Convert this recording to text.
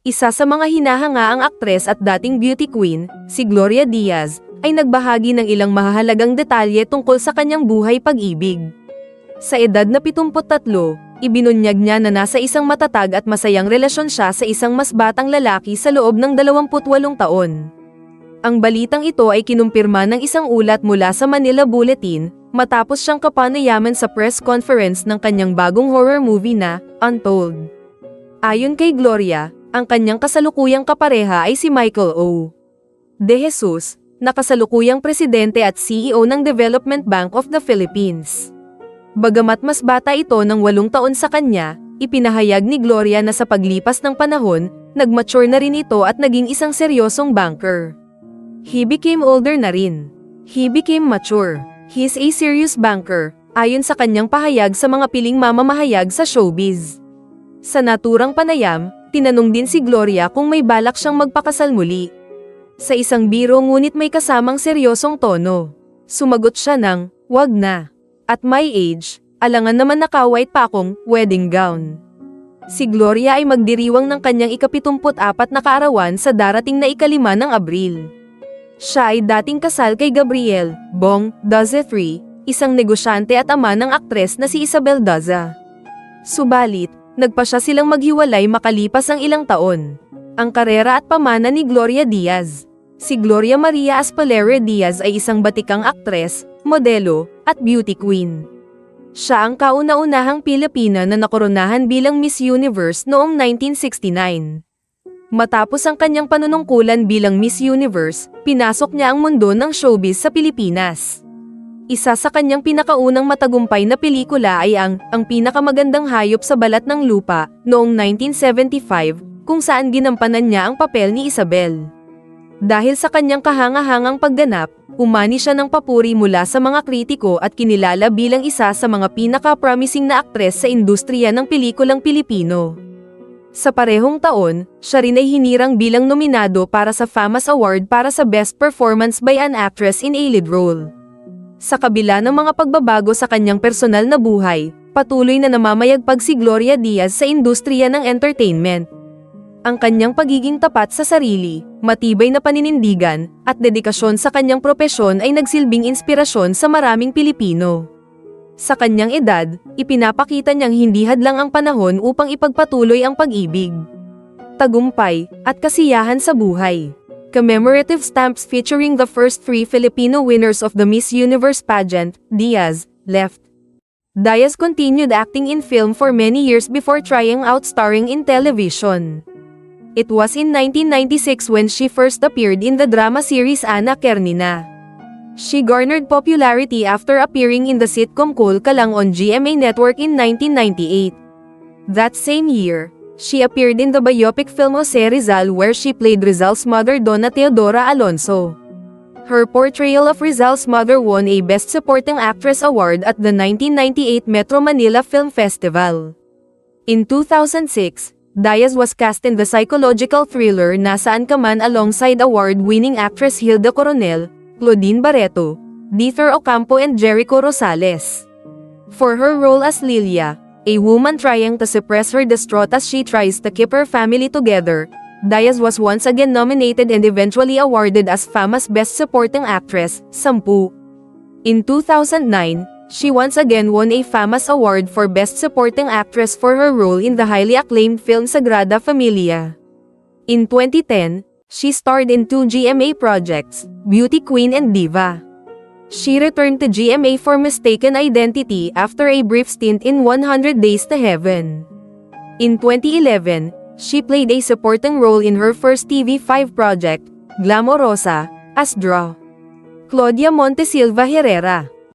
Isa sa mga hinahangaang aktres at dating beauty queen, si Gloria Diaz, ay nagbahagi ng ilang mahahalagang detalye tungkol sa kanyang buhay pag-ibig. Sa edad na 73, ibinunyag niya na nasa isang matatag at masayang relasyon siya sa isang mas batang lalaki sa loob ng 28 taon. Ang balitang ito ay kinumpirma ng isang ulat mula sa Manila Bulletin, matapos siyang kapanayaman sa press conference ng kanyang bagong horror movie na Untold. Ayon kay Gloria, ang kanyang kasalukuyang kapareha ay si Michael O. De Jesus, na kasalukuyang presidente at CEO ng Development Bank of the Philippines. Bagamat mas bata ito ng 8 taon sa kanya, ipinahayag ni Gloria na sa paglipas ng panahon, nag-mature na rin ito at naging isang seryosong banker. He became older na rin. He became mature. He's a serious banker, ayon sa kanyang pahayag sa mga piling mamamahayag sa showbiz. Sa naturang panayam, tinanong din si Gloria kung may balak siyang magpakasal muli. Sa isang biro ngunit may kasamang seryosong tono. Sumagot siya ng, "Wag na. At my age, alangan naman naka-white pa akong wedding gown." Si Gloria ay magdiriwang ng kanyang ika-74 na kaarawan sa darating na ika-5 ng Abril. Siya ay dating kasal kay Gabriel Bong Daza III, isang negosyante at ama ng aktres na si Isabel Daza. Subalit, nagpa siya silang maghiwalay makalipas ang ilang taon. Ang karera at pamana ni Gloria Diaz. Si Gloria Maria Aspalere Diaz ay isang batikang aktres, modelo, at beauty queen. Siya ang kauna-unahang Pilipina na nakoronahan bilang Miss Universe noong 1969. Matapos ang kanyang panunungkulan bilang Miss Universe, pinasok niya ang mundo ng showbiz sa Pilipinas. Isa sa kanyang pinakaunang matagumpay na pelikula ay ang Pinakamagandang Hayop sa Balat ng Lupa, noong 1975, kung saan ginampanan niya ang papel ni Isabel. Dahil sa kanyang kahanga-hangang pagganap, umani siya ng papuri mula sa mga kritiko at kinilala bilang isa sa mga pinaka-promising na aktres sa industriya ng pelikulang Pilipino. Sa parehong taon, siya rin ay hinirang bilang nominado para sa FAMAS Award para sa Best Performance by an Actress in a Lead Role. Sa kabila ng mga pagbabago sa kanyang personal na buhay, patuloy na namamayagpag si Gloria Diaz sa industriya ng entertainment. Ang kanyang pagiging tapat sa sarili, matibay na paninindigan, at dedikasyon sa kanyang propesyon ay nagsilbing inspirasyon sa maraming Pilipino. Sa kanyang edad, ipinapakita niyang hindi hadlang ang panahon upang ipagpatuloy ang pag-ibig, tagumpay, at kasiyahan sa buhay. Commemorative stamps featuring the first 3 Filipino winners of the Miss Universe pageant, Diaz, left. Diaz continued acting in film for many years before trying out starring in television. It was in 1996 when she first appeared in the drama series Ana Karenina. She garnered popularity after appearing in the sitcom Kool Ka Lang on GMA Network in 1998. That same year, she appeared in the biopic film Jose Rizal where she played Rizal's mother Donna Teodora Alonso. Her portrayal of Rizal's mother won a Best Supporting Actress award at the 1998 Metro Manila Film Festival. In 2006, Diaz was cast in the psychological thriller Nasaan Ka Man alongside award-winning actress Hilda Coronel, Claudine Barreto, Dieter Ocampo and Jericho Rosales. For her role as Lilia, a woman trying to suppress her distraught as she tries to keep her family together, Diaz was once again nominated and eventually awarded as FAMAS Best Supporting Actress, 10. In 2009, she once again won a FAMAS Award for Best Supporting Actress for her role in the highly acclaimed film Sagrada Familia. In 2010, she starred in 2 GMA projects, Beauty Queen and Diva. She returned to GMA for Mistaken Identity after a brief stint in 100 Days to Heaven. In 2011, she played a supporting role in her first TV5 project, Glamorosa, as Draw. Claudia Montesilva Herrera.